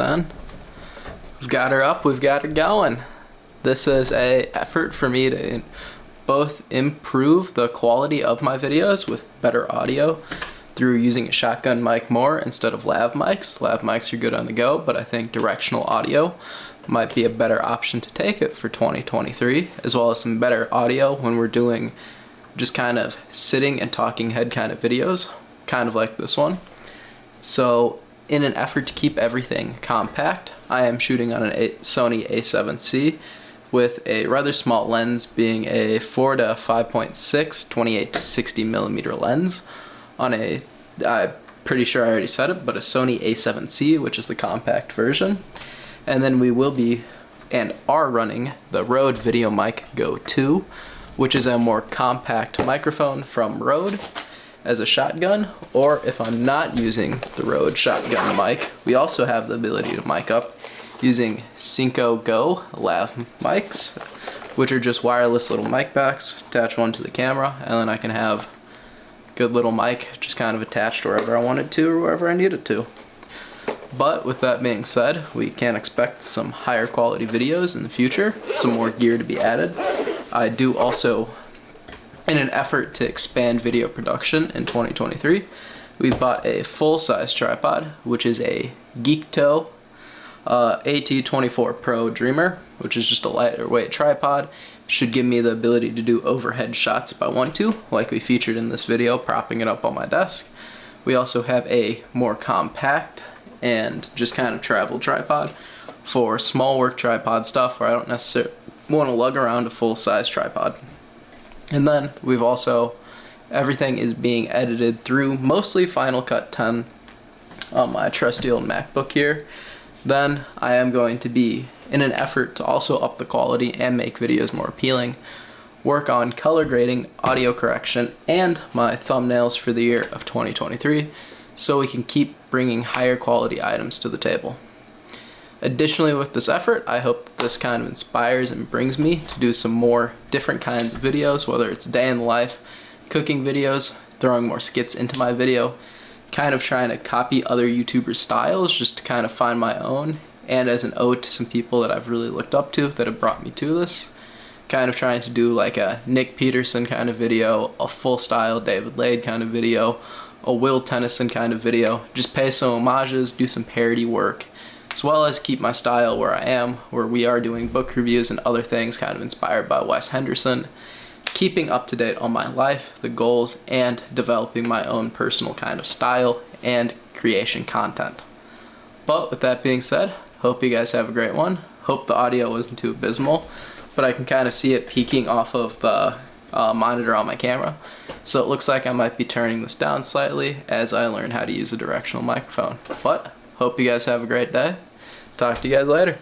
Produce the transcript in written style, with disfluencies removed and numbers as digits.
then we've got her up, we've got her going. This is a effort for me to both improve the quality of my videos with better audio through using a shotgun mic more instead of lav mics. Lav mics are good on the go, but I think directional audio might be a better option to take it for 2023, as well as some better audio when we're doing just kind of sitting and talking head kind of videos, kind of like this one. So in an effort to keep everything compact, I am shooting on a Sony a7C with a rather small lens, being a 4 to 5.6 28 to 60 millimeter lens on a, I'm pretty sure I already said it, but a Sony a7C, which is the compact version. And then we will be and are running the Rode VideoMic Go 2, which is a more compact microphone from Rode as a shotgun, or if I'm not using the Rode shotgun mic, we also have the ability to mic up using Synco Go lav mics, which are just wireless little mic backs. Attach one to the camera, and then I can have a good little mic just kind of attached wherever I wanted to or wherever I needed to. But with that being said, we can expect some higher quality videos in the future, some more gear to be added. I do also, in an effort to expand video production in 2023, we bought a full-size tripod, which is a Geekto AT24 Pro Dreamer, which is just a lighter weight tripod. Should give me the ability to do overhead shots if I want to, like we featured in this video, propping it up on my desk. We also have a more compact and just kind of travel tripod for small work tripod stuff where I don't necessarily want to lug around a full-size tripod. And then we've also, everything is being edited through mostly Final Cut 10 on my trusty old MacBook here. Then I am going to be, in an effort to also up the quality and make videos more appealing, work on color grading, audio correction, and my thumbnails for the year of 2023, so we can keep bringing higher quality items to the table. Additionally, with this effort, I hope this kind of inspires and brings me to do some more different kinds of videos, whether it's day in the life, cooking videos, throwing more skits into my video, kind of trying to copy other YouTubers' styles just to kind of find my own, and as an ode to some people that I've really looked up to that have brought me to this. Kind of trying to do like a Nick Peterson kind of video, a full style David Lade kind of video, a Will Tennyson kind of video, just pay some homages, do some parody work, as well as keep my style where I am, where we are doing book reviews and other things kind of inspired by Wes Henderson, keeping up to date on my life, the goals, and developing my own personal kind of style and creation content. But with that being said, hope you guys have a great one. Hope the audio wasn't too abysmal, but I can kind of see it peeking off of the monitor on my camera. So it looks like I might be turning this down slightly as I learn how to use a directional microphone. But hope you guys have a great day. Talk to you guys later.